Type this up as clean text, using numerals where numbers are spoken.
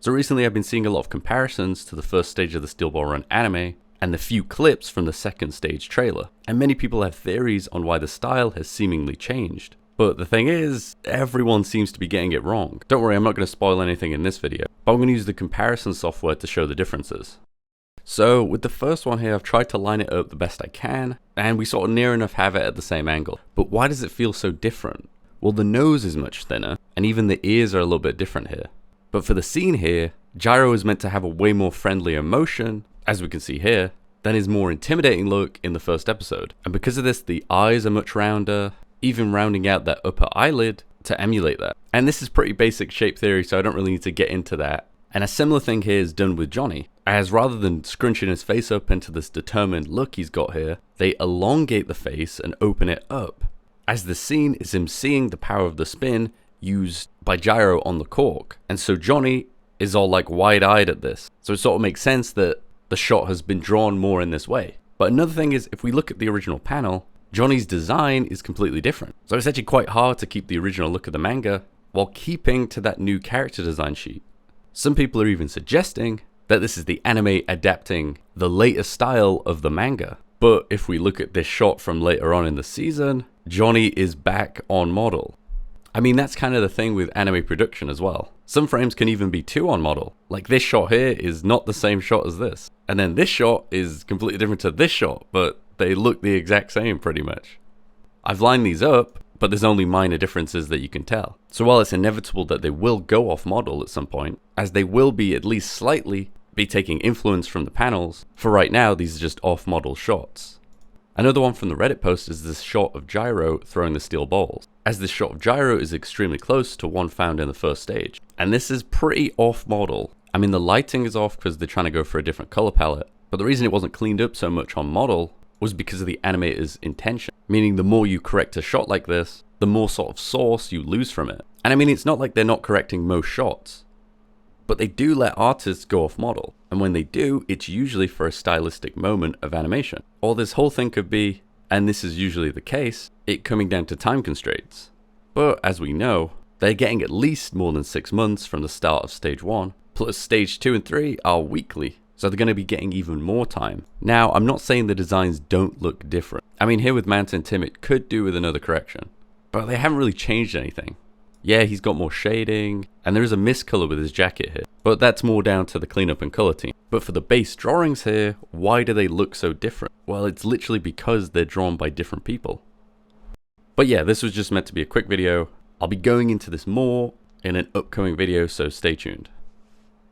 So recently I've been seeing a lot of comparisons to the first stage of the Steel Ball Run anime and the few clips from the second stage trailer, and many people have theories on why the style has seemingly changed. But the thing is, everyone seems to be getting it wrong. Don't worry, I'm not going to spoil anything in this video, but I'm going to use the comparison software to show the differences. So with the first one here, I've tried to line it up the best I can, and we sort of near enough have it at the same angle. But why does it feel so different? Well, the nose is much thinner, and even the ears are a little bit different here. But for the scene here, Gyro is meant to have a way more friendly emotion, as we can see here, than his more intimidating look in the first episode. And because of this, the eyes are much rounder, even rounding out that upper eyelid to emulate that. And this is pretty basic shape theory, so I don't really need to get into that. And a similar thing here is done with Johnny, as rather than scrunching his face up into this determined look he's got here, they elongate the face and open it up, as the scene is him seeing the power of the spin used by Gyro on the cork. And so Johnny is all like wide-eyed at this. So it sort of makes sense that the shot has been drawn more in this way. But another thing is, if we look at the original panel, Johnny's design is completely different. So it's actually quite hard to keep the original look of the manga while keeping to that new character design sheet. Some people are even suggesting that this is the anime adapting the later style of the manga. But if we look at this shot from later on in the season, Johnny is back on model. I mean, that's kind of the thing with anime production as well. Some frames can even be too on model. Like this shot here is not the same shot as this. And then this shot is completely different to this shot, but they look the exact same pretty much. I've lined these up, but there's only minor differences that you can tell. So while it's inevitable that they will go off model at some point, as they will be at least slightly be taking influence from the panels, for right now these are just off model shots. Another one from the Reddit post is this shot of Gyro throwing the steel balls, as this shot of Gyro is extremely close to one found in the first stage. And this is pretty off model. I mean, the lighting is off because they're trying to go for a different color palette, but the reason it wasn't cleaned up so much on model was because of the animator's intention. Meaning the more you correct a shot like this, the more sort of source you lose from it. And I mean, it's not like they're not correcting most shots, but they do let artists go off model. And when they do, it's usually for a stylistic moment of animation. Or this whole thing could be, and this is usually the case, it coming down to time constraints. But as we know, they're getting at least more than 6 months from the start of stage 1, plus stage 2 and 3 are weekly. So they're going to be getting even more time. Now, I'm not saying the designs don't look different. I mean, here with Mountain Tim, it could do with another correction, but they haven't really changed anything. Yeah, he's got more shading, and there is a mist color with his jacket here, but that's more down to the cleanup and color team. But for the base drawings here, why do they look so different? Well, it's literally because they're drawn by different people. But yeah, this was just meant to be a quick video. I'll be going into this more in an upcoming video, so stay tuned.